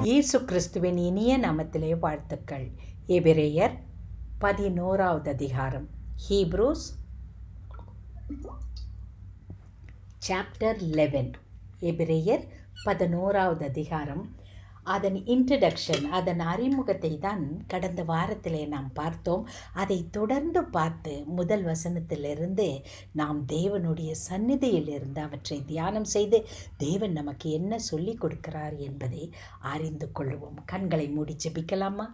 இயேசு கிறிஸ்துவின் இனிய நாமத்திலே வாழ்த்துக்கள். எபிரேயர் 11வது அதிகாரம். Hebrews chapter 11. எபிரேயர் 11வது அதிகாரம். அதன் இன்ட்ரடக்ஷன், அதன் அறிமுகத்தை தான் கடந்த வாரத்திலே நாம் பார்த்தோம். அதை தொடர்ந்து பார்த்து முதல் வசனத்திலிருந்து நாம் தேவனுடைய சந்நிதியிலிருந்து அவற்றை தியானம் செய்து தேவன் நமக்கு என்ன சொல்லிக் கொடுக்கிறார் என்பதை அறிந்து கொள்வோம். கண்களை மூடி ஜெபிக்கலாமா?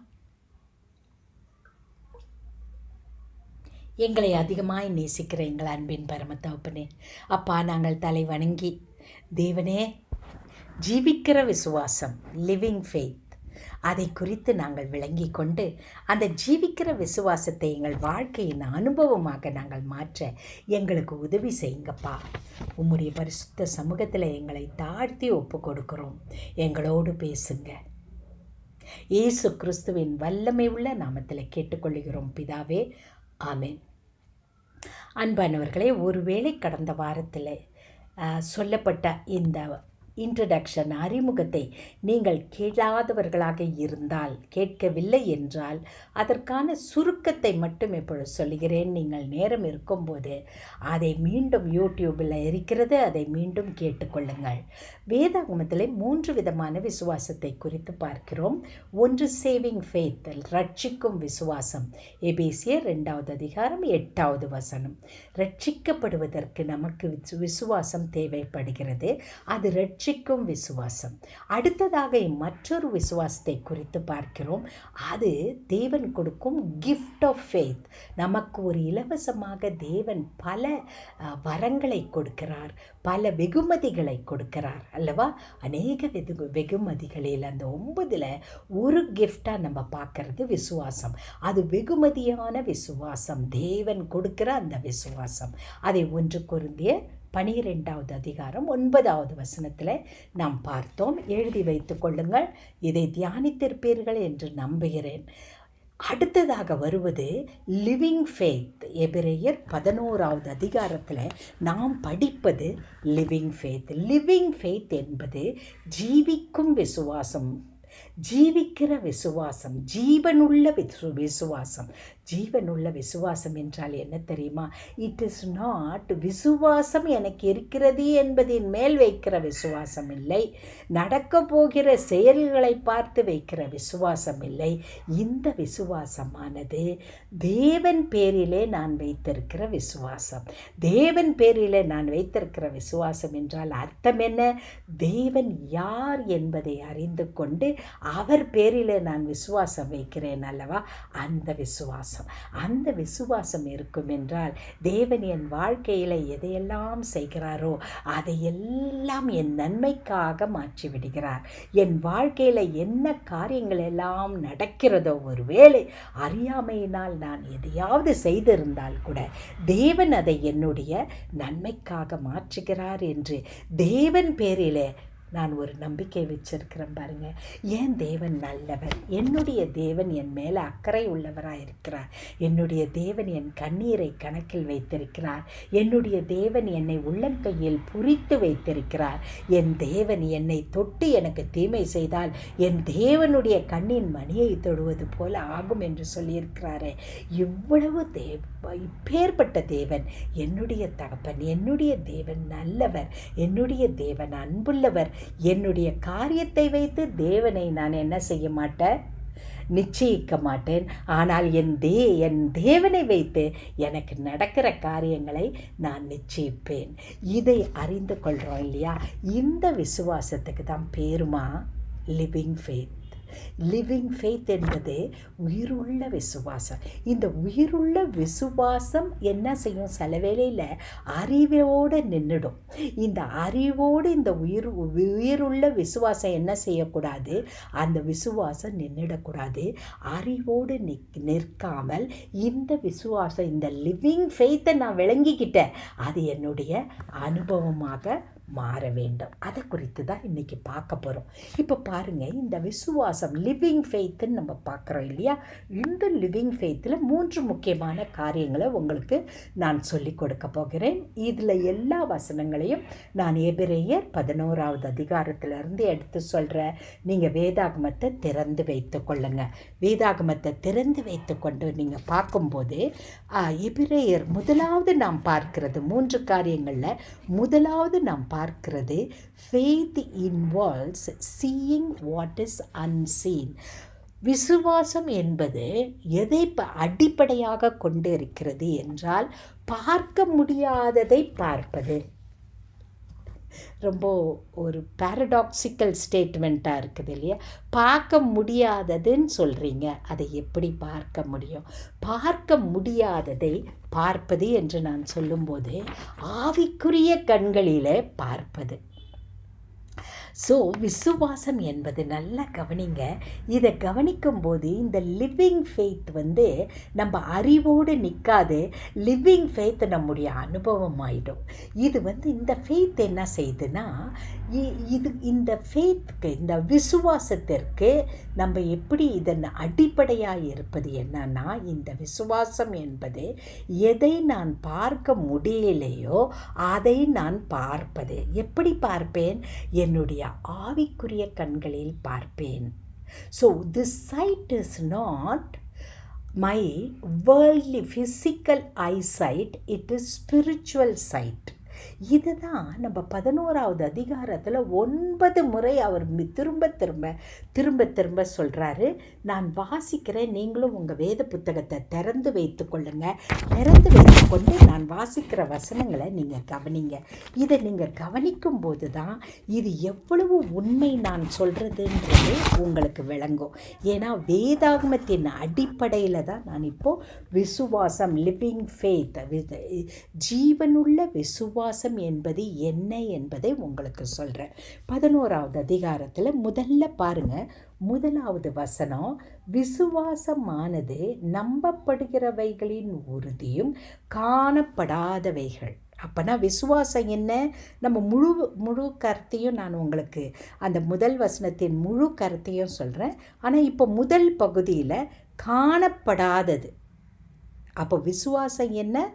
எங்களை அதிகமாய் நேசிக்கிற எங்கள் அன்பின் பரமத்தகப்பனே, அப்பா, நாங்கள் தலை வணங்கி தேவனே, ஜீவிக்கிற விசுவாசம், லிவிங் ஃபெய்த், அதை குறித்து நாங்கள் விளங்கி கொண்டு அந்த ஜீவிக்கிற விசுவாசத்தை எங்கள் வாழ்க்கையின் அனுபவமாக நாங்கள் மாற்ற எங்களுக்கு உதவி செய்யுங்கப்பா. உம்முடைய பரிசுத்த சமூகத்தில் எங்களை தாழ்த்தி ஒப்பு கொடுக்கிறோம். எங்களோடு பேசுங்க. இயேசு கிறிஸ்துவின் வல்லமை உள்ள நாமத்தில் கேட்டுக்கொள்கிறோம் பிதாவே, ஆமென். அன்பானவர்களே, ஒருவேளை கடந்த வாரத்தில் சொல்லப்பட்ட இந்த இன்ட்ரடக்ஷன், அறிமுகத்தை நீங்கள் கேளாதவர்களாக இருந்தால், கேட்கவில்லை என்றால் அதற்கான சுருக்கத்தை மட்டும் இப்பொழுது சொல்லுகிறேன். நீங்கள் நேரம் இருக்கும்போது அதை மீண்டும் யூடியூபில் இருக்கிறது, அதை மீண்டும் கேட்டுக்கொள்ளுங்கள். வேதாகமத்தில் 3 விதமான விசுவாசத்தை குறித்து பார்க்கிறோம். ஒன்று சேவிங் ஃபெய்த், ரட்சிக்கும் விசுவாசம். எபேசியர் 2வது அதிகாரம் 8வது வசனம். ரட்சிக்கப்படுவதற்கு நமக்கு விசுவாசம் தேவைப்படுகிறது. அது ரட்சிக்கும் விசுவாசம். அடுத்ததாக மற்றொரு விசுவாசத்தை குறித்து பார்க்கிறோம். அது தேவன் கொடுக்கும் கிஃப்ட் ஆஃப் ஃபெய்த். நமக்கு ஒரு இலவசமாக தேவன் பல வரங்களை கொடுக்கிறார், பல வெகுமதிகளை கொடுக்கிறார் அல்லவா? அநேக வெகுமதிகளில் அந்த 9ல் ஒரு கிஃப்டாக நம்ம பார்க்கறது விசுவாசம். அது வெகுமதியான விசுவாசம், தேவன் கொடுக்கிற அந்த விசுவாசம். அதை 1 கொரிந்தியர் 12வது அதிகாரம் 9வது வசனத்தில் நாம் பார்த்தோம். எழுதி வைத்து கொள்ளுங்கள். இதை தியானித்திருப்பீர்கள் என்று நம்புகிறேன். அடுத்ததாக வருவது லிவிங் ஃபெய்த். எபிரேயர் 11வது அதிகாரத்தில் நாம் படிப்பது லிவிங் ஃபெய்த். லிவிங் ஃபெய்த் என்பது ஜீவிக்கும் விசுவாசம், ஜீவிக்கிற விசுவாசம், ஜீவனுள்ள விசுவாசம். ஜீவனுள்ள விசுவாசம் என்றால் என்ன தெரியுமா? இட் இஸ் நாட் விசுவாசம் எனக்கு இருக்கிறது என்பதின் மேல் வைக்கிற விசுவாசம் இல்லை, நடக்க போகிற செயல்களை பார்த்து வைக்கிற விசுவாசம் இல்லை. இந்த விசுவாசமானது தேவன் பேரிலே நான் வைத்திருக்கிற விசுவாசம். தேவன் பேரிலே நான் வைத்திருக்கிற விசுவாசம் என்றால் அர்த்தம் என்ன? தேவன் யார் என்பதை அறிந்து கொண்டு அவர் பேரிலே நான் விசுவாசம் வைக்கிறேன் அல்லவா? அந்த விசுவாசம், அந்த விசுவாசம் இருக்கும் என்றால் தேவன் என் வாழ்க்கையில் எதையெல்லாம் செய்கிறாரோ அதையெல்லாம் என் நன்மைக்காக மாற்றிவிடுகிறார். என் வாழ்க்கையில் என்ன காரியங்கள் எல்லாம் நடக்கிறதோ, ஒருவேளை அறியாமையினால் நான் எதையாவது செய்திருந்தால் கூட தேவன் அதை என்னுடைய நன்மைக்காக மாற்றுகிறார் என்று தேவன் பேரிலே நான் ஒரு நம்பிக்கை வச்சிருக்கிறேன். பாருங்கள், என் தேவன் நல்லவர். என்னுடைய தேவன் என் மேலே அக்கறை உள்ளவராக இருக்கிறார். என்னுடைய தேவன் என் கண்ணீரை கணக்கில் வைத்திருக்கிறார். என்னுடைய தேவன் என்னை உள்ளங்கையில் புரித்து வைத்திருக்கிறார். என் தேவன் என்னை தொட்டு எனக்கு தீமை செய்தால் என் தேவனுடைய கண்ணின் மணியை தொடுவது போல ஆகும் என்று சொல்லியிருக்கிறாரே. இவ்வளவு இப்பேற்பட்ட தேவன் என்னுடைய தகப்பன், என்னுடைய தேவன் நல்லவர், என்னுடைய தேவன் அன்புள்ளவர். என்னுடைய காரியத்தை வைத்து தேவனை நான் என்ன செய்ய மாட்டேன்? நிச்சயிக்க மாட்டேன். ஆனால் என் தேவனை வைத்து எனக்கு நடக்கிற காரியங்களை நான் நிச்சயிப்பேன். இதை அறிந்து கொள்கிறோம் இல்லையா? இந்த விசுவாசத்துக்கு தான் பேருமா லிவிங் ஃபெய்த். லிவிங் ஃபெய்த் என்பது உயிருள்ள விசுவாசம். இந்த உயிருள்ள விசுவாசம் என்ன செய்யும்? சில வேளையில் அறிவோடு நின்றுடும். இந்த அறிவோடு இந்த உயிருள்ள விசுவாசம் என்ன செய்யக்கூடாது? அந்த விசுவாசம் நின்றுடக்கூடாது. அறிவோடு நிற்காமல் இந்த விசுவாசம், இந்த லிவிங் ஃபெய்த்தை நான் விளங்கிக்கிட்டேன், அது என்னுடைய அனுபவமாக மாற வேண்டும். அதை குறித்து தான் இன்றைக்கி பார்க்க போகிறோம். இப்போ பாருங்கள், இந்த விசுவாசம் லிவிங் ஃபெய்த்துன்னு நம்ம பார்க்குறோம் இல்லையா? இந்த லிவிங் ஃபெய்த்தில் 3 முக்கியமான காரியங்களை உங்களுக்கு நான் சொல்லி கொடுக்க போகிறேன். இதில் எல்லா வசனங்களையும் நான் எபிரேயர் 11வது அதிகாரத்திலிருந்து எடுத்து சொல்கிறேன். நீங்கள் வேதாகமத்தை திறந்து வைத்து கொள்ளுங்க. வேதாகமத்தை திறந்து வைத்து கொண்டு நீங்கள் பார்க்கும்போது எபிரேயர் முதலாவது நாம் பார்க்கிறது 3 காரியங்களில் முதலாவது நாம் பார்க்கிறது faith involves seeing what is unseen. விசுவாசம் என்பது எதை அடிப்படையாக கொண்டு இருக்கிறது என்றால் பார்க்க முடியாததை பார்ப்பது. ரொம்ப ஒரு பாரடாக்சிக்கல் ஸ்டேட்மெண்ட்டாக இருக்குது இல்லையா? பார்க்க முடியாததுன்னு சொல்கிறீங்க, அதை எப்படி பார்க்க முடியும்? பார்க்க முடியாததை பார்ப்பது என்று நான் சொல்லும்போது ஆவிக்குரிய கண்களிலே பார்ப்பது. ஸோ விசுவாசம் என்பது நல்லா கவனிங்க. இதை கவனிக்கும்போது இந்த லிவிங் ஃபெய்த் நம்ம அறிவோடு நிற்காது. லிவிங் ஃபெய்த் நம்முடைய அனுபவம் ஆகிடும். இது இந்த ஃபெய்த் என்ன செய்யுதுன்னா, இந்த ஃபெய்த்துக்கு, இந்த விசுவாசத்திற்கு நம்ம எப்படி இதன் அடிப்படையாக இருப்பது என்னன்னா, இந்த விசுவாசம் என்பது எதை நான் பார்க்க முடியலையோ அதை நான் பார்ப்பது. எப்படி பார்ப்பேன்? என்னுடைய ஆவிக்குரிய கண்களில் பார்ப்பேன். So this sight is not my worldly physical eyesight, it is spiritual sight. இதுதான் நம்ம 11வது அதிகாரத்தில் 9 முறை அவர் திரும்ப திரும்ப சொல்கிறாரு. நான் வாசிக்கிறேன், நீங்களும் உங்கள் வேத புத்தகத்தை திறந்து வைத்து கொள்ளுங்க. திறந்து வைத்துக்கொண்டு நான் வாசிக்கிற வசனங்களை நீங்கள் கவனிங்க. இதை நீங்கள் கவனிக்கும் போது தான் இது எவ்வளவு உண்மை நான் சொல்கிறதுன்றது உங்களுக்கு விளங்கும். ஏன்னா வேதாகமத்தின் அடிப்படையில் தான் நான் இப்போது விசுவாசம், லிவிங் ஃபெய்த், ஜீவனுள்ள விசுவாசம் என்பது என்ன என்பதை உங்களுக்கு சொல்கிறேன். 11வது அதிகாரத்தில் முதல்ல பாருங்கள், முதலாவது வசனம், விசுவாசமானது நம்பப்படுகிறவைகளின் உறுதியும் காணப்படாதவைகள். அப்போனா விசுவாசம் என்ன? நம்ம முழு கருத்தையும் நான் உங்களுக்கு அந்த முதல் வசனத்தின் முழு கருத்தையும் சொல்கிறேன். ஆனால் இப்போ முதல் பகுதியில் காணப்படாதது. அப்போ விசுவாசம் என்ன?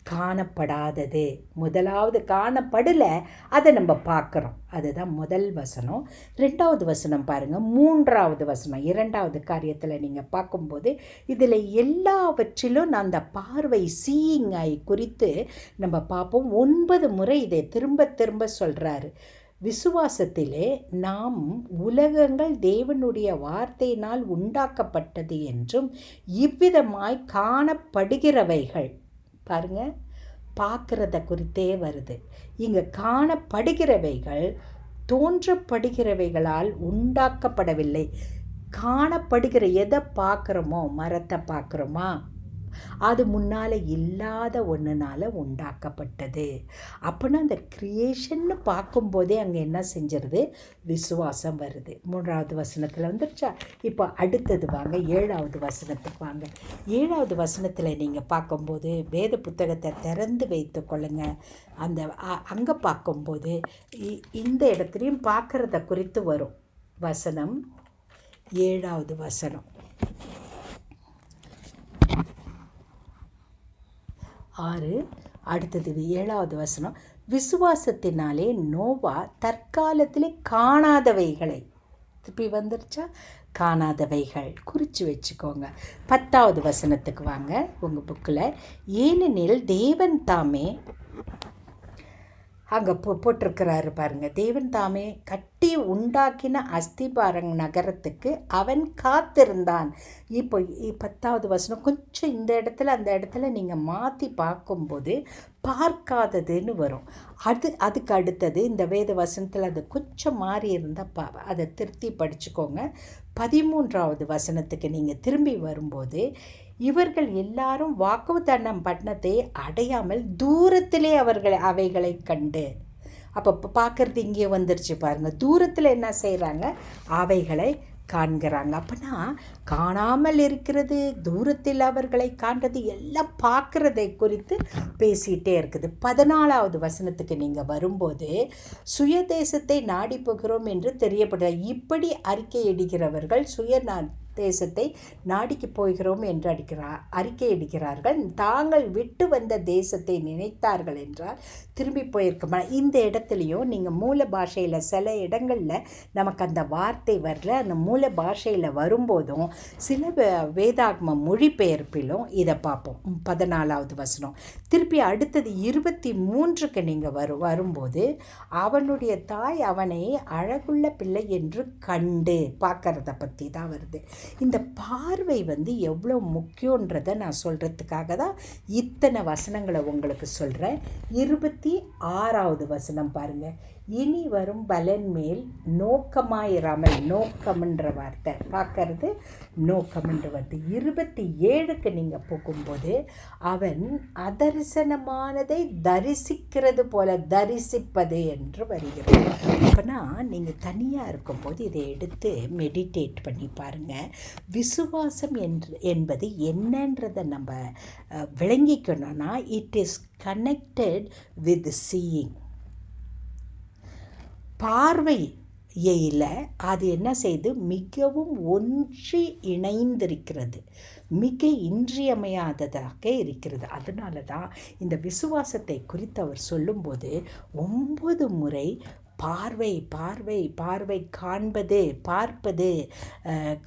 காணப்படாதது. முதலாவது காணப்படலை, அதை நம்ம பார்க்குறோம். அதுதான் முதல் வசனம். 2வது வசனம் பாருங்கள், 3வது வசனம். 2வது காரியத்தில் நீங்கள் பார்க்கும்போது இதில் எல்லாவற்றிலும் நான் அந்த பார்வை, சீயிங் ஐ குறித்து நம்ம பார்ப்போம். 9 முறை இதை திரும்ப திரும்ப சொல்கிறாரு. விசுவாசத்திலே நாம் உலகங்கள் தேவனுடைய வார்த்தையினால் உண்டாக்கப்பட்டது என்றும் இவ்விதமாய் காணப்படுகிறவைகள், பாருங்க, பார்க்குறத குறித்தே வருது. இங்கே காணப்படுகிறவைகள் தோன்றப்படுகிறவைகளால் உண்டாக்கப்படவில்லை. காணப்படுகிற எதை பார்க்குறோமோ, மரத்தை பார்க்குறோமா, அது முன்னால் இல்லாத ஒன்றுனால உண்டாக்கப்பட்டது. அப்படின்னா அந்த க்ரியேஷன்னு பார்க்கும்போதே அங்கே என்ன செஞ்சிருது? விசுவாசம் வருது. 3வது வசனத்தில் வந்துருச்சா? இப்போ அடுத்தது வாங்க, 7வது வசனத்துக்கு வாங்க. 7வது வசனத்தில் நீங்கள் பார்க்கும்போது வேத புத்தகத்தை திறந்து வைத்து கொள்ளுங்க. அந்த அங்கே பார்க்கும்போது இந்த இடத்துலையும் பார்க்குறத குறித்து வரும் வசனம். 7வது வசனம், 6, அடுத்தது 7வது வசனம், விசுவாசத்தினாலே நோவா தற்காலத்திலே காணாதவைகளை, திருப்பி வந்துருச்சா? காணாதவைகள் குறித்து வச்சுக்கோங்க. 10வது வசனத்துக்கு வாங்க உங்கள் புக்கில். ஏனெனில் தேவன் தாமே அங்கே போட்டிருக்கிறாரு பாருங்கள், தேவன் தாமே கட்டி உண்டாக்கின அஸ்திபாரங் நகரத்துக்கு அவன் காத்திருந்தான். இப்போ 10வது வசனம் கொஞ்சம் இந்த இடத்துல அந்த இடத்துல நீங்கள் மாற்றி பார்க்கும்போது பார்க்காததுன்னு வரும். அதுக்கு அடுத்தது இந்த வேத வசனத்தில் அது கொஞ்சம் மாறி இருந்தால் அதை திருத்தி படிச்சுக்கோங்க. 13வது வசனத்துக்கு நீங்கள் திரும்பி வரும்போது, இவர்கள் எல்லாரும் வாக்குத்தத்தம் பட்டணத்தை அடையாமல் தூரத்திலே அவைகளை கண்டு, அப்போ பார்க்குறது இங்கே வந்துருச்சு பாருங்கள். தூரத்தில் என்ன செய்கிறாங்க? அவைகளை காண்கிறாங்க. அப்போனா காணாமல் இருக்கிறது, தூரத்தில் அவர்களை காண்றது, எல்லாம் பார்க்குறதை குறித்து பேசிகிட்டே இருக்குது. 14வது வசனத்துக்கு நீங்கள் வரும்போது, சுயதேசத்தை நாடி போகிறோம் என்று தெரியப்படுற இப்படி அறிக்கையிடுகிறவர்கள் தேசத்தை நாடிக்கு போகிறோம் என்று அறிக்கையிடுகிறார்கள். தாங்கள் விட்டு வந்த தேசத்தை நினைத்தார்கள் என்றால் திரும்பி போயிருக்கோமா. இந்த இடத்துலையும் நீங்கள் மூல பாஷையில் சில இடங்களில் நமக்கு அந்த வார்த்தை வரல, அந்த மூல பாஷையில் வரும்போதும் சில வேதாகம மொழிபெயர்ப்பிலும் இதை பார்ப்போம். 14வது வசனம் திருப்பி அடுத்தது 23க்கு நீங்கள் வரும்போது, அவனுடைய தாய் அவனை அழகுள்ள பிள்ளை என்று கண்டு பார்க்கறத பற்றி தான் வருது. இந்த பார்வை எவ்வளோ முக்கியன்றதை நான் சொல்கிறதுக்காக தான் இத்தனை வசனங்களை உங்களுக்கு சொல்கிறேன். 26வது வசனம் பாருங்கள். இனி வரும் பலன் மேல் நோக்கமாயிராமல், நோக்கம்ன்ற வார்த்தை பார்க்கறது நோக்கம்ன்ற வார்த்தை. 27க்கு நீங்கள் போகும்போது, அவன் அதரிசனமானதை தரிசிக்கிறது போல தரிசிப்பது என்று வருகிறது. அப்போனா நீங்கள் தனியாக இருக்கும்போது இதை எடுத்து மெடிடேட் பண்ணி பாருங்கள். விசுவாசம் என்பது என்னன்றதை நம்ம விளங்கிக்கணும்னா, it is connected with seeing. பார்வையில் அது என்ன செய்து மிகவும் ஒன்றி இணைந்திருக்கிறது, மிக இன்றியமையாததாக இருக்கிறது. அதனால தான் இந்த விசுவாசத்தை குறித்து அவர் சொல்லும்போது 9 முறை பார்வை பார்வை பார்வை, காண்பது, பார்ப்பது,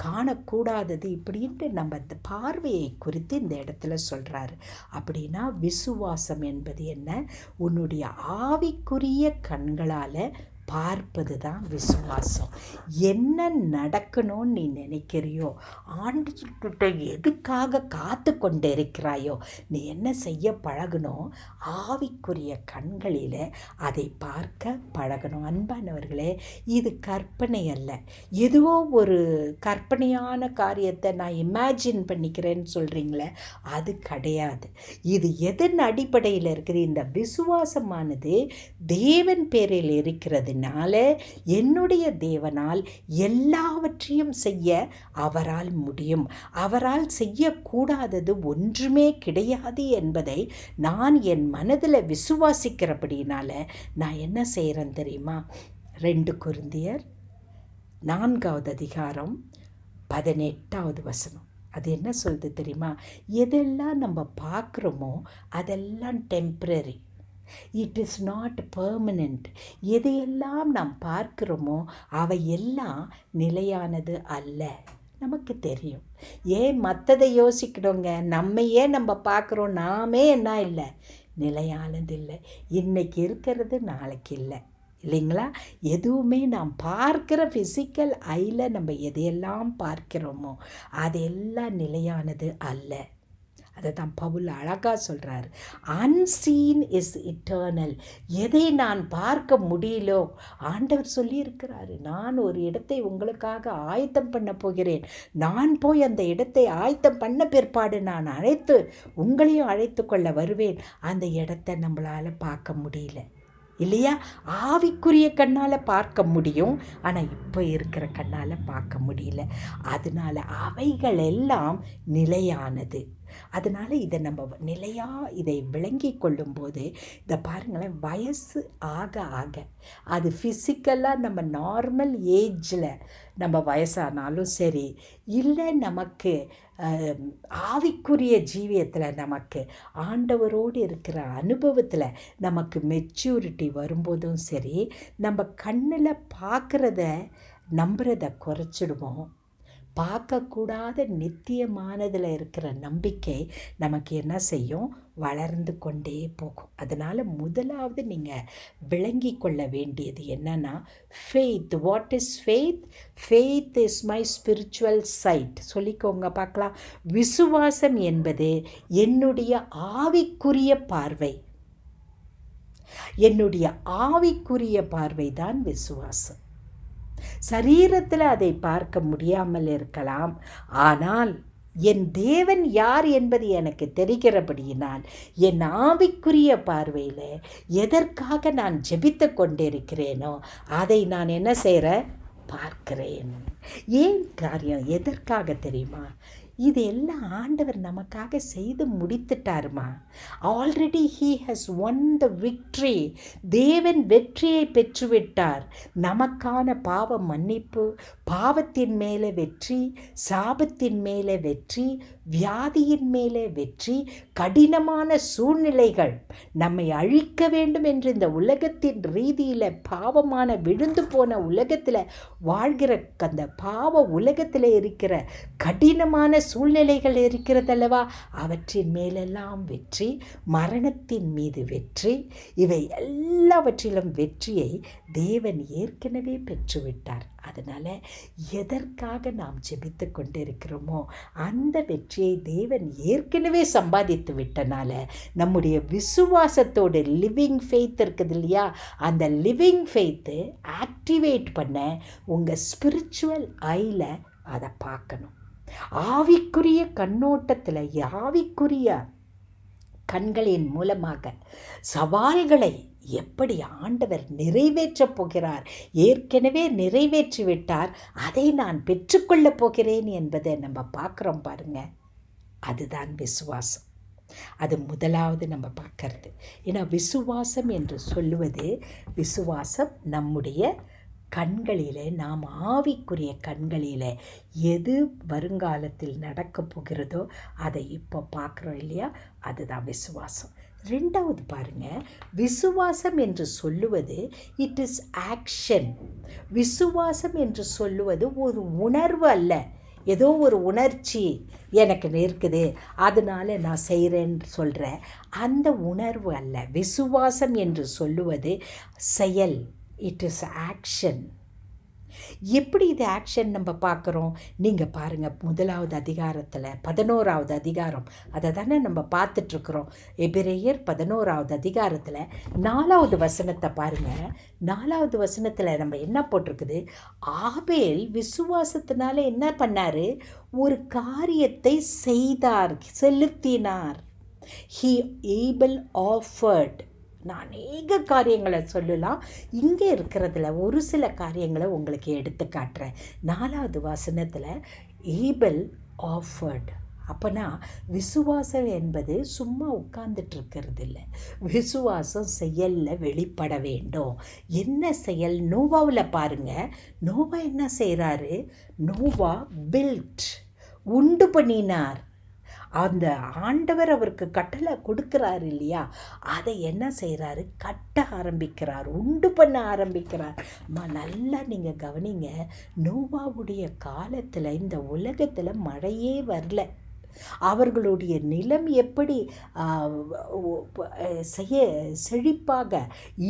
காணக்கூடாதது, இப்படின்ட்டு நம்ம அந்த பார்வையை குறித்து இந்த இடத்துல சொல்கிறாரு. அப்படின்னா விசுவாசம் என்பது என்ன? உன்னுடைய ஆவிக்குரிய கண்களால் பார்ப்பது தான் விசுவாசம். என்ன நடக்கணும்னு நீ நினைக்கிறியோ, ஆண்டவர்கிட்ட எதுக்காக காத்து கொண்டு இருக்கிறாயோ, நீ என்ன செய்ய பழகணும்? ஆவிக்குரிய கண்களில் அதை பார்க்க பழகணும். அன்பானவர்களே, இது கற்பனை அல்ல. ஏதோ ஒரு கற்பனையான காரியத்தை நான் இமேஜின் பண்ணிக்கிறேன்னு சொல்கிறீங்களே, அது கிடையாது. இது எதன் அடிப்படையில் இருக்குது? இந்த விசுவாசமானது தேவன் பேரில் இருக்கிறது. என்னுடைய தேவனால் எல்லாவற்றையும் செய்ய அவரால் முடியும். அவரால் செய்யக்கூடாதது ஒன்றுமே கிடையாது என்பதை நான் என் மனதில் விசுவாசிக்கிறபடினால நான் என்ன செய்கிறேன் தெரியுமா? 2 கொரிந்தியர் 4வது அதிகாரம் 18வது வசனம். அது என்ன சொல்லுது தெரியுமா? எதெல்லாம் நம்ம பார்க்குறோமோ அதெல்லாம் temporary, it is not permanent. எதையெல்லாம் நாம் பார்க்கிறோமோ அவையெல்லாம் நிலையானது அல்ல. நமக்கு தெரியும். ஏன் மற்றதை யோசிக்கணுங்க? நம்மையே நம்ம பார்க்குறோம், நாமே என்ன இல்லை, நிலையானது இல்லை. இன்றைக்கி இருக்கிறது நாளைக்கு இல்லை, இல்லைங்களா? எதுவுமே நாம் பார்க்கிற ஃபிசிக்கல் ஐயில் நம்ம எதையெல்லாம் பார்க்கிறோமோ அதெல்லாம் நிலையானது அல்ல. அதை தான் பவுல் அழகாக சொல்கிறார். Unseen is eternal. எதை நான் பார்க்க முடியலோ, ஆண்டவர் சொல்லியிருக்கிறாரு, நான் ஒரு இடத்தை உங்களுக்காக ஆயத்தம் பண்ண போகிறேன். நான் போய் அந்த இடத்தை ஆயத்தம் பண்ண பிற்பாடு நான் உங்களையும் அழைத்து கொள்ள வருவேன். அந்த இடத்தை நம்மளால் பார்க்க முடியல, இல்லையா? ஆவிக்குரிய கண்ணால் பார்க்க முடியும், ஆனால் இப்போ இருக்கிற கண்ணால் பார்க்க முடியல. அதனால் அவைகள் எல்லாம் நிலையானது. அதனால் இதை நம்ம நிலையாக இதை விளங்கி கொள்ளும்போது, இதை பாருங்களேன், வயசு ஆக ஆக அது ஃபிசிக்கலாக நம்ம நார்மல் ஏஜில் நம்ம வயசானாலும் சரி, இல்லை நமக்கு ஆவிக்குரிய ஜீவியத்தில் நமக்கு ஆண்டவரோடு இருக்கிற அனுபவத்தில் நமக்கு மெச்சூரிட்டி வரும்போதும் சரி, நம்ம கண்ணில் பார்க்குறத நம்புறதை குறைச்சிடுவோம். பார்க்கக்கூடாத நித்தியமானதில் இருக்கிற நம்பிக்கை நமக்கு என்ன செய்யும்? வளர்ந்து கொண்டே போகும். அதனால் முதலாவது நீங்கள் விளங்கி கொள்ள வேண்டியது என்னன்னா, faith. What is faith? Faith is my spiritual side. சொல்லிக்கோங்க பார்க்கலாம். விசுவாசம் என்பது என்னுடைய ஆவிக்குரிய பார்வை. என்னுடைய ஆவிக்குரிய பார்வை தான் விசுவாசம். சரீரத்தில் அதை பார்க்க முடியாமல் இருக்கலாம், ஆனால் என் தேவன் யார் என்பது எனக்கு தெரிகிறபடியினால் என் ஆவிக்குரிய பார்வையில் எதற்காக நான் ஜெபித்து கொண்டிருக்கிறேனோ அதை நான் என்ன செய்கிறேன்? பார்க்கிறேன். ஏன் காரியம் எதற்காக தெரியுமா? இது எல்லாம் ஆண்டவர் நமக்காக செய்து முடித்துட்டாருமா. Already he has won the victory. தேவன் வெற்றியை பெற்றுவிட்டார். நமக்கான பாவ மன்னிப்பு, பாவத்தின் மேலே வெற்றி, சாபத்தின் மேலே வெற்றி, வியாதியின் மேலே வெற்றி, கடினமான சூழ்நிலைகள் நம்மை அழிக்க வேண்டும் என்று இந்த உலகத்தின் ரீதியில் பாவமான விழுந்து போன உலகத்தில் வாழ்கிற அந்த பாவ உலகத்தில் இருக்கிற கடினமான சூழ்நிலைகள் இருக்கிறதல்லவா, அவற்றின் மேலெல்லாம் வெற்றி, மரணத்தின் மீது வெற்றி, இவை எல்லாவற்றிலும் வெற்றியை தேவன் ஏற்கனவே பெற்றுவிட்டார். அதனால் எதற்காக நாம் ஜெபித்து கொண்டிருக்கிறோமோ அந்த வெற்றியை தேவன் ஏற்கனவே சம்பாதித்து விட்டனால நம்முடைய விசுவாசத்தோடு லிவிங் ஃபெய்த் இருக்குது இல்லையா, அந்த லிவிங் ஃபெய்த்து ஆக்டிவேட் பண்ண உங்கள் ஸ்பிரிச்சுவல் ஐயில் அதை பார்க்கணும். ஆவிக்குரிய கண்ணோட்டத்தில் ஆவிக்குரிய கண்களின் மூலமாக சவால்களை எப்படி ஆண்டவர் நிறைவேற்றப் போகிறார், ஏற்கனவே நிறைவேற்றிவிட்டார், அதை நான் பெற்றுக்கொள்ளப் போகிறேன் என்பதை நம்ம பார்க்குறோம் பாருங்க. அதுதான் விசுவாசம். அது முதலாவது நம்ம பார்க்கறது. ஏன்னா விசுவாசம் என்று சொல்லுவது, விசுவாசம் நம்முடைய கண்களிலே, நாம் ஆவிக்குரிய கண்களிலே எது வருங்காலத்தில் நடக்கப் போகிறதோ அதை இப்போ பார்க்குறோம் இல்லையா, அதுதான் விசுவாசம். ரெண்டாவது பாருங்கள், விசுவாசம் என்று சொல்லுவது இட் இஸ் ஆக்ஷன். விசுவாசம் என்று சொல்லுவது ஒரு உணர்வு அல்ல. ஏதோ ஒரு உணர்ச்சி எனக்கு இருக்குது அதனால நான் செய்கிறேன்னு சொல்கிறேன், அந்த உணர்வு அல்ல. விசுவாசம் என்று சொல்லுவது செயல். It is action. எப்படி இது ஆக்ஷன் நம்ம பார்க்குறோம்? நீங்கள் பாருங்கள், முதலாவது அதிகாரத்தில் 11வது அதிகாரம் அதை தானே நம்ம பார்த்துட்ருக்குறோம். எபிரேயர் 11வது அதிகாரத்தில் 4வது வசனத்தை பாருங்கள். 4வது வசனத்தில் நம்ம என்ன போட்டிருக்குது? ஆபேல் விசுவாசத்தினால என்ன பண்ணார்? ஒரு காரியத்தை செய்தார், செலுத்தினார். He able offered. நான் அநேக காரியங்களை சொல்லலாம், இங்கே இருக்கிறதுல ஒரு சில காரியங்களை உங்களுக்கு எடுத்து காட்டுறேன். 4வது வசனத்தில் ஏபிள் ஆஃபர்ட். அப்போனா விசுவாசம் என்பது சும்மா உட்கார்ந்துட்டு இருக்கிறது இல்லை, விசுவாசம் செயலில் வெளிப்பட வேண்டும். என்ன செயல்? நோவாவில் பாருங்கள், நோவா என்ன செய்கிறாரு? நோவா பில்ட், உண்டு பண்ணினார். அந்த ஆண்டவர் அவருக்கு கட்டளை கொடுக்குறாரு இல்லையா, அதை என்ன செய்கிறாரு? கட்ட ஆரம்பிக்கிறார், உண்டு பண்ண ஆரம்பிக்கிறார். நல்லா நீங்கள் கவனிங்க, நோவாவுடைய காலத்தில் இந்த உலகத்தில் மழையே வரல. அவர்களுடைய நிலம் எப்படி செழிப்பாக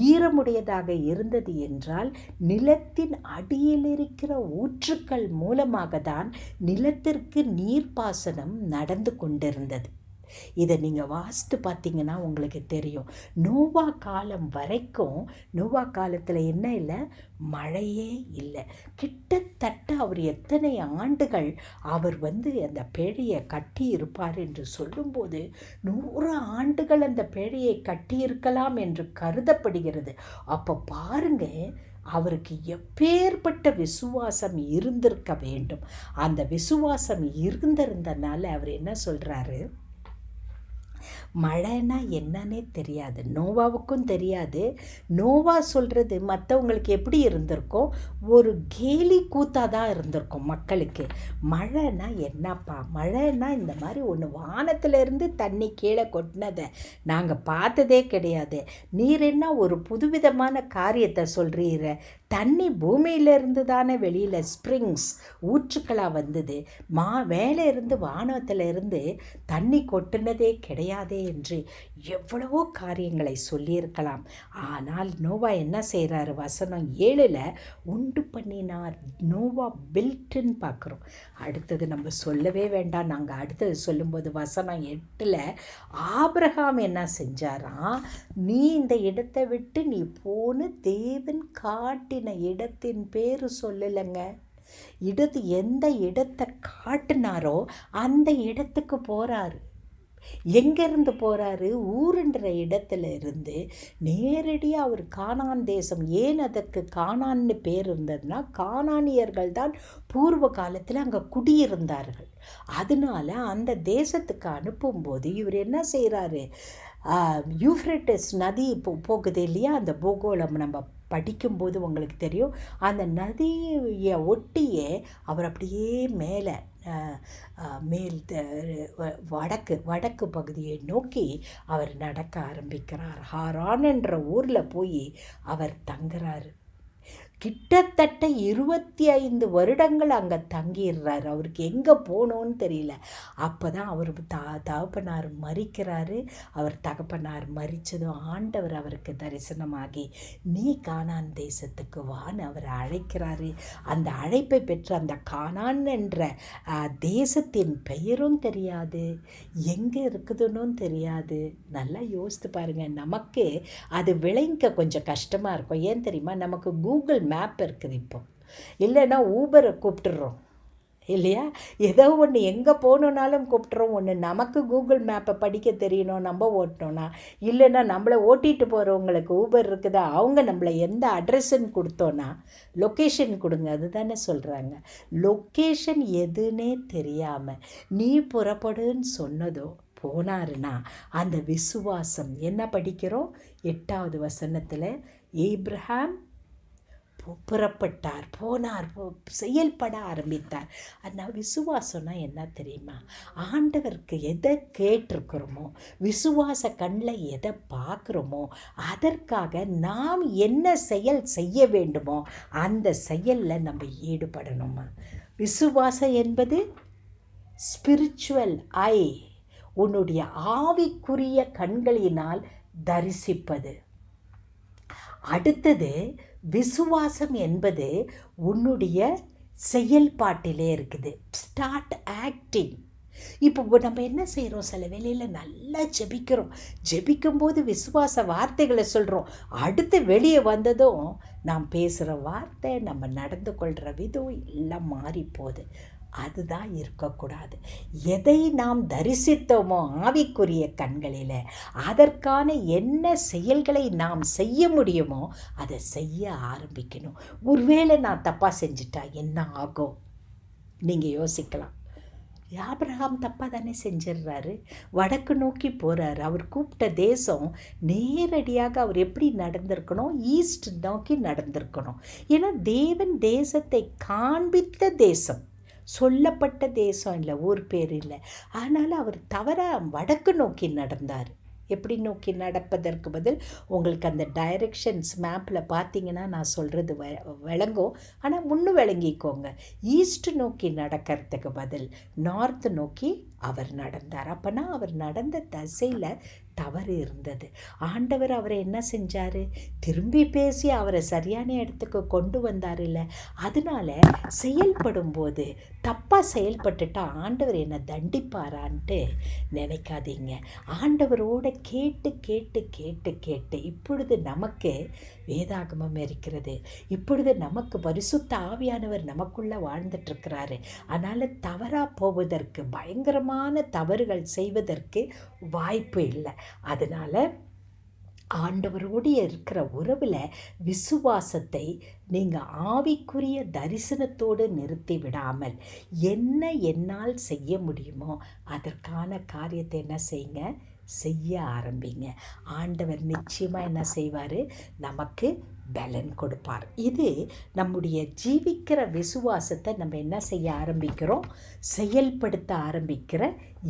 ஈரமுடையதாக இருந்தது என்றால், நிலத்தின் அடியில் இருக்கிற ஊற்றுக்கள் மூலமாக தான் நிலத்திற்கு நீர்ப்பாசனம் நடந்து கொண்டிருந்தது. இதை நீங்கள் வாசித்து பார்த்தீங்கன்னா உங்களுக்கு தெரியும். நோவா காலம் வரைக்கும், நோவா காலத்தில் என்ன இல்லை? மழையே இல்லை. கிட்டத்தட்ட அவர் எத்தனை ஆண்டுகள் அவர் அந்த பேழையை கட்டி இருப்பார் என்று சொல்லும்போது 100 ஆண்டுகள் அந்த பேழையை கட்டியிருக்கலாம் என்று கருதப்படுகிறது. அப்போ பாருங்க, அவருக்கு எப்பேற்பட்ட விசுவாசம் இருந்திருக்க வேண்டும். அந்த விசுவாசம் இருந்திருந்தனால அவர் என்ன சொல்கிறாரு? மழைன்னா என்னன்னே தெரியாது, நோவாவுக்கும் தெரியாது. நோவா சொல்கிறது மற்றவங்களுக்கு எப்படி இருந்திருக்கும்? ஒரு கேலி கூத்தாக தான் இருந்திருக்கும் மக்களுக்கு. மழைன்னா என்னப்பா? மழைன்னா இந்த மாதிரி ஒன்று வானத்திலேருந்து தண்ணி கீழே கொட்டினதை நாங்கள் பார்த்ததே கிடையாது. நீர் என்ன ஒரு புதுவிதமான காரியத்தை சொல்கிறீர? தண்ணி பூமியிலேருந்து தானே வெளியில் ஸ்ப்ரிங்ஸ் ஊற்றுக்களாக வந்தது. மேலே இருந்து வானத்தில் இருந்து தண்ணி கொட்டினதே கிடையாதே என்று எவ்வளவோ காரியங்களை சொல்லியிருக்கலாம். ஆனால் நோவா என்ன செய்கிறாரு? வசனம் 7 உண்டு பண்ணினார். நோவா பில்ட்டுன்னு பார்க்குறோம். அடுத்தது நம்ம சொல்லவே வேண்டாம், நாங்கள் அடுத்தது சொல்லும்போது வசனம் 8 ஆபிரகாம் என்ன செஞ்சாராம்? நீ இந்த இடத்தை விட்டு நீ போன்னு தேவன் காட்டின இடத்தின் பேர் சொல்லலைங்க. எந்த இடத்தை காட்டினாரோ அந்த இடத்துக்கு போகிறாரு. எங்கேருந்து போகிறாரு? ஊருன்ற இடத்துல இருந்து நேரடியாக அவர் கானான் தேசம். ஏன் அதற்கு கானான்னு பேர் இருந்ததுன்னா, கானானியர்கள் தான் பூர்வ காலத்தில் அங்கே குடியிருந்தார்கள். அதனால அந்த தேசத்துக்கு அனுப்பும்போது இவர் என்ன செய்கிறாரு? யூஃப்ரட்டிஸ் நதி போகுது இல்லையா, அந்த பூகோளம் நம்ம படிக்கும்போது உங்களுக்கு தெரியும். அந்த நதியை ஒட்டியே அவர் அப்படியே மேலே மேல் வடக்கு பகுதியை நோக்கி அவர் நடக்க ஆரம்பிக்கிறார். ஹாரான் என்ற ஊரில் போய் அவர் தங்குறாரு. கிட்டத்தட்ட 25 வருடங்கள் அங்கே தங்கிடுறாரு. அவருக்கு எங்கே போகணுன்னு தெரியல. அப்போ தான் அவர் தகப்பனார் மரிக்கிறாரு. அவர் தகப்பனார் மரித்ததும் ஆண்டவர் அவருக்கு தரிசனமாகி நீ கானான் தேசத்துக்கு வான்னு அவரை அழைக்கிறாரு. அந்த அழைப்பை பெற்ற அந்த கானான் என்ற தேசத்தின் பெயரும் தெரியாது, எங்கே இருக்குதுன்னு தெரியாது. நல்லா யோசித்து பாருங்கள். நமக்கு அது விளங்க கொஞ்சம் கஷ்டமாக இருக்கும். ஏன் தெரியுமா? நமக்கு கூகுள் மேப் இருக்குது. இப்போ இல்லைன்னா ஊபரை கூப்பிட்டுறோம் இல்லையா? ஏதோ ஒன்று எங்கே போகணுன்னாலும் கூப்பிட்டுறோம். ஒன்று நமக்கு கூகுள் மேப்பை படிக்க தெரியணும், நம்ம ஓட்டணும்னா. இல்லைன்னா நம்மளை ஓட்டிகிட்டு போகிறவங்களுக்கு ஊபர் இருக்குதா, அவங்க நம்மளை எந்த அட்ரஸ்ன்னு கொடுத்தோன்னா லொக்கேஷன் கொடுங்க, அதுதானே சொல்கிறாங்க. லொக்கேஷன் எதுன்னே தெரியாமல் நீ புறப்படுன்னு சொன்னதோ போனாருன்னா அந்த விசுவாசம் என்ன படிக்கிறோம்? 8வது வசனத்தில் ஏப்ரஹாம் புறப்பட்டார், போனார், செயல்பட ஆரம்பித்தார். அதனால் விசுவாசம்னா என்ன தெரியுமா? ஆண்டவருக்கு எதை கேட்டிருக்கிறோமோ, விசுவாச கண்ணில் எதை பார்க்குறோமோ, அதற்காக நாம் என்ன செயல் செய்ய வேண்டுமோ அந்த செயலில் நம்ம ஈடுபடணுமா. விசுவாசம் என்பது ஸ்பிரிச்சுவல் ஐ, உன்னுடைய ஆவிக்குரிய கண்களினால் தரிசிப்பது. அடுத்தது விசுவாசம் என்பது உன்னுடைய செயல்பாட்டிலே இருக்குது. Start acting. இப்போ நம்ம என்ன செய்கிறோம்? சில வேளையில் நல்லா ஜெபிக்கும்போது விசுவாச வார்த்தைகளை சொல்கிறோம். அடுத்து வெளியே வந்ததும் நாம் பேசுகிற வார்த்தை, நம்ம நடந்து கொள்கிற விதம் எல்லாம் மாறி போகுது. அதுதான் இருக்கக்கூடாது. எதை நாம் தரிசித்தோமோ ஆவிக்குரிய கண்களில், அதற்கான என்ன செயல்களை நாம் செய்ய முடியுமோ அதை செய்ய ஆரம்பிக்கணும். ஒருவேளை நான் தப்பாக செஞ்சிட்டா என்ன ஆகும்? நீங்கள் யோசிக்கலாம். ஆபிரகாம் தப்பாக தானே செஞ்சிடுறாரு. வடக்கு நோக்கி போகிறாரு. அவர் கூப்பிட்ட தேசம் நேரடியாக அவர் எப்படி நடந்திருக்கணும்? ஈஸ்ட் நோக்கி நடந்திருக்கணும். ஏன்னா தேவன் தேசத்தை காண்பித்த தேசம், சொல்லப்பட்ட தேசம் இல்லை, ஊர் பேர் இல்லை. அதனால் அவர் தவறாக வடக்கு நோக்கி நடந்தார். எப்படி நோக்கி நடப்பதற்கு பதில் உங்களுக்கு அந்த டைரெக்ஷன்ஸ் மேப்பில் பார்த்தீங்கன்னா நான் சொல்கிறது விளங்கும். ஆனால் முன்னும் விளங்கிக்கோங்க. ஈஸ்ட் நோக்கி நடக்கிறதுக்கு பதில் நார்த்து நோக்கி அவர் நடந்தார். அப்போனா அவர் நடந்த திசையில் தவறு இருந்தது. ஆண்டவர் அவரை என்ன செஞ்சார்? திரும்பி பேசி அவரை சரியான இடத்துக்கு கொண்டு வந்தார் இல்லை. அதனால் செயல்படும் போது தப்பாக செயல்பட்டுட்டா ஆண்டவர் என்னை தண்டிப்பாரான்ட்டு நினைக்காதீங்க. ஆண்டவரோட கேட்டு கேட்டு கேட்டு கேட்டு இப்பொழுது நமக்கு வேதாகமம் இருக்கிறது. இப்பொழுது நமக்கு பரிசுத்த ஆவியானவர் நமக்குள்ளே வாழ்ந்துட்டுருக்கிறாரு. அதனால் தவறாக போவதற்கு, பயங்கரமான தவறுகள் செய்வதற்கு வாய்ப்பு இல்லை. அதனால் ஆண்டவரோடு இருக்கிற உறவில் விசுவாசத்தை நீங்கள் ஆவிக்குரிய தரிசனத்தோடு நிறுத்தி விடாமல் என்ன என்னால் செய்ய முடியுமோ அதற்கான காரியத்தை என்ன செய்யுங்க? செய்ய ஆரம்பிங்க. ஆண்டவர் நிச்சயமாக என்ன செய்வார்? நமக்கு பலன் கொடுப்பார். இது நம்முடைய ஜீவிக்கிற விசுவாசத்தை நம்ம என்ன செய்ய ஆரம்பிக்கிறோம்? செயல்படுத்த ஆரம்பிக்கிற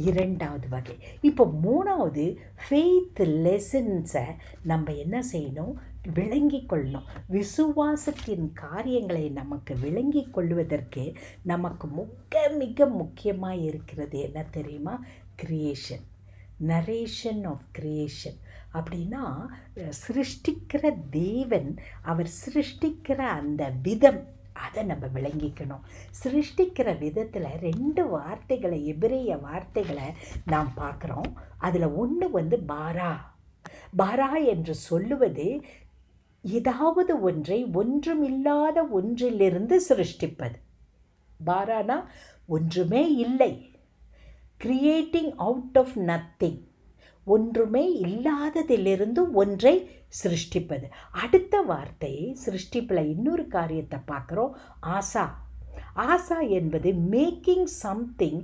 2வது வகை. இப்போ 3வது ஃபெய்த் லெசன்ஸை நம்ம என்ன செய்யணும்? விளங்கி கொள்ளணும். விசுவாசத்தின் காரியங்களை நமக்கு விளங்கி கொள்வதற்கு நமக்கு மிக முக்கியமாக இருக்கிறது என்ன தெரியுமா? Creation, narration of creation. அப்படின்னா சிருஷ்டிக்கிற தேவன், அவர் சிருஷ்டிக்கிற அந்த விதம், அதை நம்ம விளங்கிக்கணும். சிருஷ்டிக்கிற விதத்தில் 2 வார்த்தைகளை, எபிரேய வார்த்தைகளை நாம் பார்க்குறோம். அதில் ஒன்று பாரா என்று சொல்லுவது ஏதாவது ஒன்றை ஒன்றுமில்லாத ஒன்றிலிருந்து சிருஷ்டிப்பது. பாரானா ஒன்றுமே இல்லை, கிரியேட்டிங் அவுட் ஆஃப் நத்திங், ஒன்றுமே இல்லாததிலிருந்து ஒன்றை சிருஷ்டிப்பது. அடுத்த வார்த்தை சிருஷ்டிப்பில் இன்னொரு காரியத்தை பார்க்குறோம், ஆசா. ஆசா என்பது making something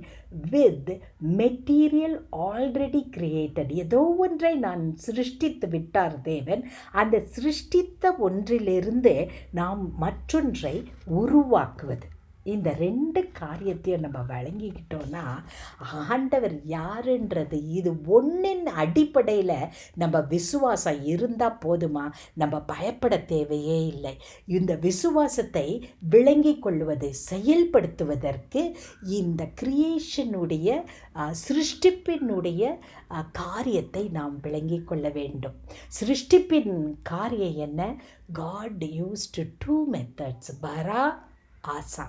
with material already created. ஏதோ ஒன்றை நான் சிருஷ்டித்து விட்டார் தேவன். அந்த சிருஷ்டித்த ஒன்றிலிருந்து நாம் மற்றொன்றை உருவாக்குவது. இந்த ரெண்டு காரியத்தையும் நம்ம வழங்கிக்கிட்டோன்னா ஆண்டவர் யாருன்றது இது ஒன்றின் அடிப்படையில் நம்ம விசுவாசம் இருந்தால் போதுமா, நம்ம பயப்பட தேவையே இல்லை. இந்த விசுவாசத்தை விளங்கி கொள்வது, செயல்படுத்துவதற்கு இந்த கிரியேஷனுடைய சிருஷ்டிப்பினுடைய காரியத்தை நாம் விளங்கி கொள்ள வேண்டும். சிருஷ்டிப்பின் காரியம் என்ன? காட் யூஸ்டு 2 மெத்தட்ஸ், பரா, ஆசா.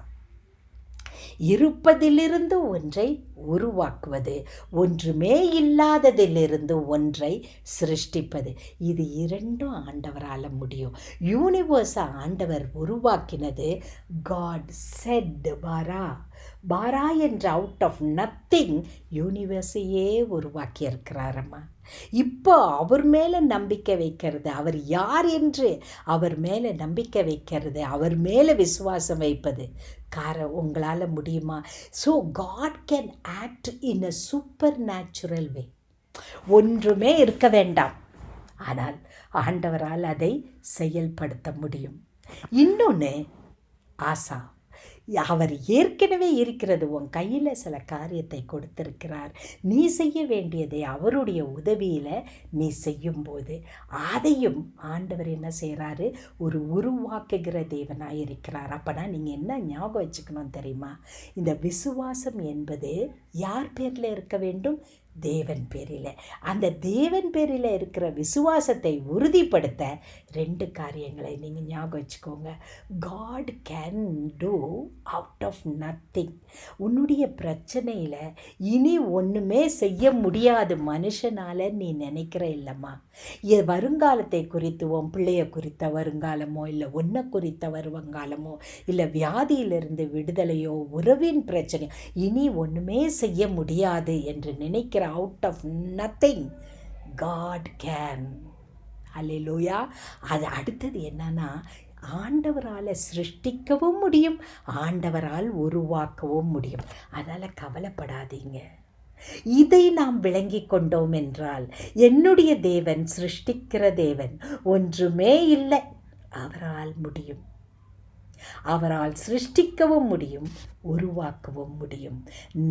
இருப்பதிலிருந்து ஒன்றை உருவாக்குவது, ஒன்றுமே இல்லாததிலிருந்து ஒன்றை சிருஷ்டிப்பது. இது இரண்டும் ஆண்டவரால் முடியும். யூனிவர்ஸை ஆண்டவர் உருவாக்கினது காட் செட் பாரா. பாரா என்ற அவுட் ஆஃப் நத்திங் யூனிவர்ஸையே உருவாக்கி இருக்கிறாரம்மா. இப்போ அவர் மேலே நம்பிக்கை வைக்கிறது, அவர் யார் என்று அவர் மேலே நம்பிக்கை வைக்கிறது, அவர் மேலே விசுவாசம் வைப்பது உங்களால் முடியுமா? So God can act in a supernatural நேச்சுரல் வே. ஒன்றுமே இருக்க வேண்டாம், ஆனால் ஆண்டவரால் அதை செயல்படுத்த முடியும். இன்னொன்று ஆசா. அவர் ஏற்கனவே இருக்கிறது, உன் கையில் சில காரியத்தை கொடுத்திருக்கிறார். நீ செய்ய வேண்டியதை அவருடைய உதவியில் நீ செய்யும்போது அதையும் ஆண்டவர் என்ன செய்கிறாரு? ஒரு உருவாக்குகிற தேவனாக இருக்கிறார். அப்போனா நீங்கள் என்ன ஞாபகம் வச்சுக்கணும் தெரியுமா? இந்த விசுவாசம் என்பது யார் பேரில் இருக்க வேண்டும்? தேவன் பேரில். அந்த தேவன் பேரில் இருக்கிற விசுவாசத்தை உறுதிப்படுத்த 2 காரியங்களை நீங்கள் ஞாபகம் வச்சுக்கோங்க. God can do out of nothing. உன்னுடைய பிரச்சனையில் இனி ஒன்றுமே செய்ய முடியாது மனுஷனால் நீ நினைக்கிற இல்லைம்மா. வருங்காலத்தை குறித்து, உன் பிள்ளைய குறித்த வருங்காலமோ, இல்லை ஒன்றை குறித்த வருங்காலமோ, இல்லை வியாதியிலிருந்து விடுதலையோ, உறவின் பிரச்சனை, இனி ஒன்றுமே செய்ய முடியாது என்று நினைக்கிற out of nothing God can. அல்லேலூயா. அது அடுத்தது என்னன்னா, ஆண்டவரால் சிருஷ்டிக்கவும் முடியும், ஆண்டவரால் உருவாக்கவும் முடியும். அதனால் கவலைப்படாதீங்க. இதை நாம் விளங்கி கொண்டோம் என்றால், என்னுடைய தேவன் சிருஷ்டிக்கிற தேவன், ஒன்றுமே இல்லை, அவரால் முடியும். அவரால் சிருஷ்டிக்கவும் முடியும், உருவாக்கவும் முடியும்.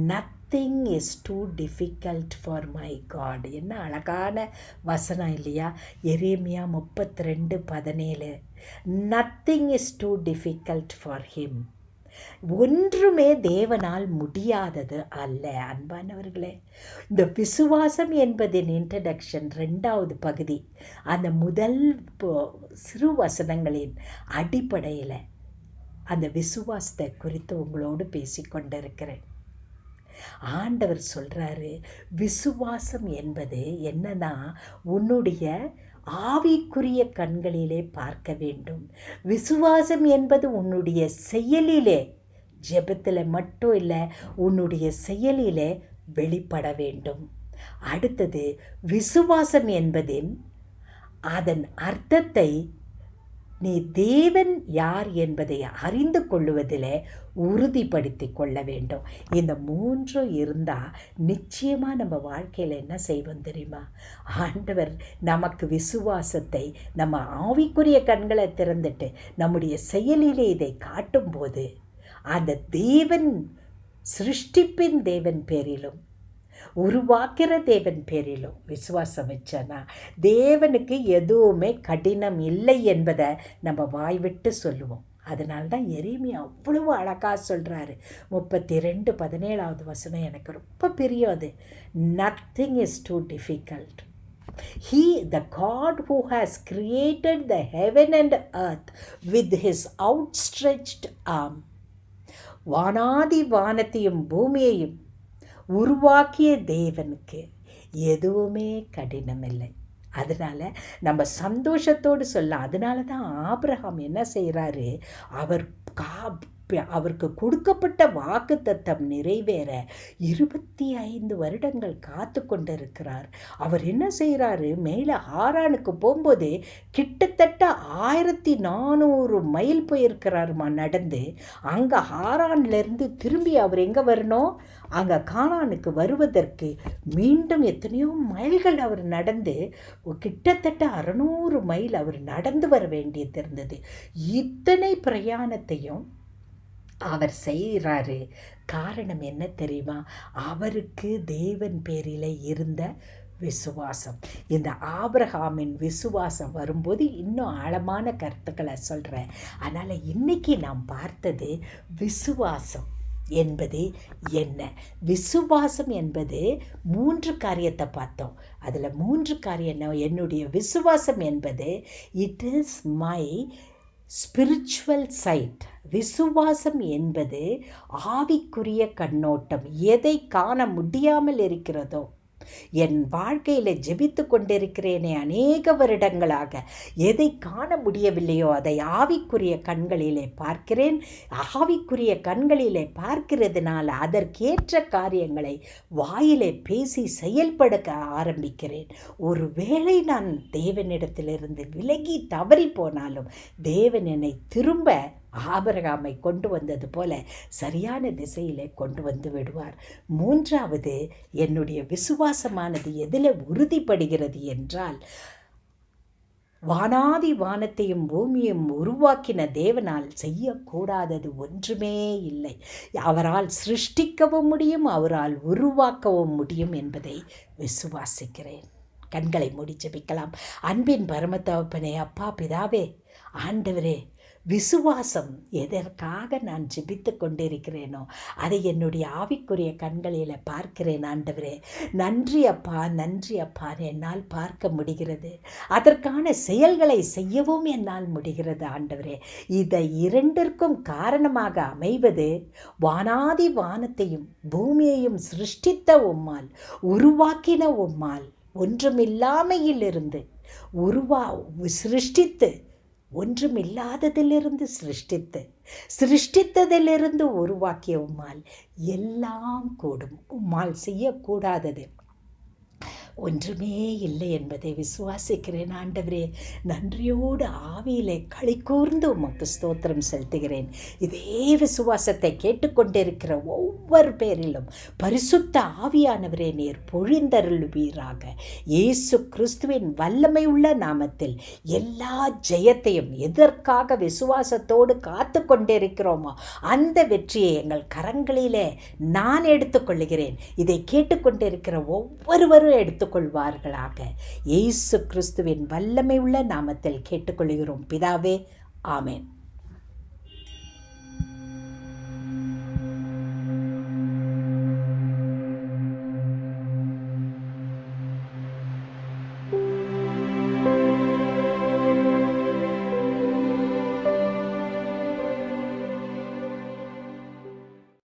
Nothing is too difficult for my God. என்ன அழகான வசனம் இல்லையா? எரேமியா 32:17. Nothing is too difficult for him. ஒன்றுமே தேவனால் முடியாதது அல்ல. அன்பானவர்களே, இந்த விசுவாசம் என்பதின் இன்ட்ரடக்ஷன் 2வது பகுதி, அந்த முதல் சிறு வசனங்களின் அடிப்படையில் அந்த விசுவாசத்தை குறித்து உங்களோடு பேசிக்கொண்டிருக்கிறேன். ஆண்டவர் சொல்கிறாரு, விசுவாசம் என்பது என்னன்னா, உன்னுடைய ஆவிக்குரிய கண்களிலே பார்க்க வேண்டும். விசுவாசம் என்பது உன்னுடைய செயலிலே, ஜெபத்தில் மட்டும் இல்லை, உன்னுடைய செயலிலே வெளிப்பட வேண்டும். அடுத்தது, விசுவாசம் என்பதின் அதன் அர்த்தத்தை நீ தேவன் யார் என்பதை அறிந்து கொள்ளுவதில் உறுதிப்படுத்தி கொள்ள வேண்டும். இந்த 3 இருந்தால் நிச்சயமாக நம்ம வாழ்க்கையில் என்ன செய்வோம் தெரியுமா? ஆண்டவர் நமக்கு விசுவாசத்தை, நம்ம ஆவிக்குரிய கண்களை திறந்துட்டு நம்முடைய செயலிலே இதை காட்டும்போது, அந்த தேவன் சிருஷ்டிப்பின் தேவன் பேரிலும் உருவாக்கிற தேவன் பேரிலும் விசுவாசம் வச்சனா, தேவனுக்கு எதுவுமே கடினம் இல்லை என்பதை நம்ம வாய்விட்டு சொல்லுவோம். அதனால்தான் எரேமியா அவ்வளவு அழகாக சொல்கிறாரு. 32:17 வசனம் எனக்கு ரொம்ப பிரியம். அது nothing is too difficult. He, the God who has created the heaven and earth with his outstretched arm, வானாதி வானத்தையும் பூமியையும் உருவாக்கிய தேவனுக்கு எதுவுமே கடினமில்லை. அதனால் நம்ம சந்தோஷத்தோடு சொல்லலாம். அதனால தான் ஆபிரகாம் என்ன செய்கிறாரு, அவர் அவருக்கு கொடுக்கப்பட்ட வாக்குத்தத்தம் நிறைவேற 25 வருடங்கள் காத்து கொண்டிருக்கிறார். அவர் என்ன செய்கிறாரு, மேலே ஹாரானுக்கு போகும்போது கிட்டத்தட்ட 1400 மைல் போயிருக்கிறாருமா நடந்து. அங்கே ஹாரான்லேருந்து திரும்பி அவர் எங்கே வரணும், அங்கே கானானுக்கு வருவதற்கு மீண்டும் எத்தனையோ மைல்கள் அவர் நடந்து, கிட்டத்தட்ட 600 மைல் அவர் நடந்து வர வேண்டியது இருந்தது. இத்தனை பிரயாணத்தையும் அவர் செய்கிறாரு. காரணம் என்ன தெரியுமா, அவருக்கு தேவன் பேரில் இருந்த விசுவாசம். இந்த ஆபிரகாமின் விசுவாசம் வரும்போது இன்னும் ஆழமான கருத்துக்களை சொல்கிறேன். அதனால் இன்னைக்கு நாம் பார்த்தது விசுவாசம் என்பது என்ன. விசுவாசம் என்பது 3 காரியத்தை பார்த்தோம். அதில் 3 காரியம் என்னுடைய விசுவாசம் என்பது it is my spiritual side. விசுவாசம் என்பது ஆவிக்குரிய கண்ணோட்டம். எதை காண முடியாமல் இருக்கிறதோ, என் வாழ்க்கையில் ஜெபித்து கொண்டிருக்கிறேனே அநேக வருடங்களாக, எதை காண முடியவில்லையோ அதை ஆவிக்குரிய கண்களிலே பார்க்கிறேன். ஆவிக்குரிய கண்களிலே பார்க்கிறதுனால அதற்கேற்ற காரியங்களை வாயிலே பேசி செயல்படுத்த ஆரம்பிக்கிறேன். ஒருவேளை நான் தேவனிடத்திலிருந்து விலகி தவறி போனாலும் தேவன் என்னை திரும்ப ஆபிரகாமை கொண்டு வந்தது போல சரியான திசையிலே கொண்டு வந்து விடுவார். 3வது, என்னுடைய விசுவாசமானது எதில் உறுதிப்படுகிறது என்றால், வானாதி வானத்தையும் பூமியையும் உருவாக்கின தேவனால் செய்யக்கூடாதது ஒன்றுமே இல்லை. அவரால் சிருஷ்டிக்கவும் முடியும், அவரால் உருவாக்கவும் முடியும் என்பதை விசுவாசிக்கிறேன். கண்களை மூடி ஜெபிக்கலாம். அன்பின் பரம தகப்பனே, அப்பா பிதாவே, ஆண்டவரே, விசுவாசம் எதற்காக நான் ஜெபித்து கொண்டிருக்கிறேனோ அதை என்னுடைய ஆவிக்குரிய கண்களில் பார்க்கிறேன். ஆண்டவரே, நன்றி அப்பா, நன்றி அப்பா. என்னால் பார்க்க முடிகிறது, அதற்கான செயல்களை செய்யவும் என்னால் முடிகிறது. ஆண்டவரே, இதை 2ற்கும் காரணமாக அமைவது வானாதி வானத்தையும் பூமியையும் சிருஷ்டித்த உம்மால், உருவாக்கின உம்மால், ஒன்றுமில்லாமையிலிருந்து சிருஷ்டித்து, ஒன்றுமில்லாததிலிருந்து சிருஷ்டித்ததிலிருந்து உருவாக்கிய உம்மால் எல்லாம் கூடும். உம்மால் செய்யக்கூடாதது ஒன்றுமே இல்லை என்பதை விசுவாசிக்கிறேன். ஆண்டவரே, நன்றியோடு ஆவியிலே களி கூர்ந்து உமக்கு ஸ்தோத்திரம் செலுத்துகிறேன். இதே விசுவாசத்தை கேட்டுக்கொண்டிருக்கிற ஒவ்வொரு பேரிலும் பரிசுத்த ஆவியானவரே நீர் பொழிந்தருளுவீராக. இயேசு கிறிஸ்துவின் வல்லமை உள்ள நாமத்தில் எல்லா ஜெயத்தையும், எதற்காக விசுவாசத்தோடு காத்து கொண்டிருக்கிறோமோ அந்த வெற்றியை எங்கள் கரங்களிலே நான் எடுத்துக்கொள்கிறேன். இதை கேட்டுக்கொண்டிருக்கிற ஒவ்வொருவரும் எடுத்துக்கொள்வார்களாக. இயேசு கிறிஸ்துவின் வல்லமை உள்ள நாமத்தில் கேட்டுக்கொள்கிறோம் பிதாவே, ஆமென்.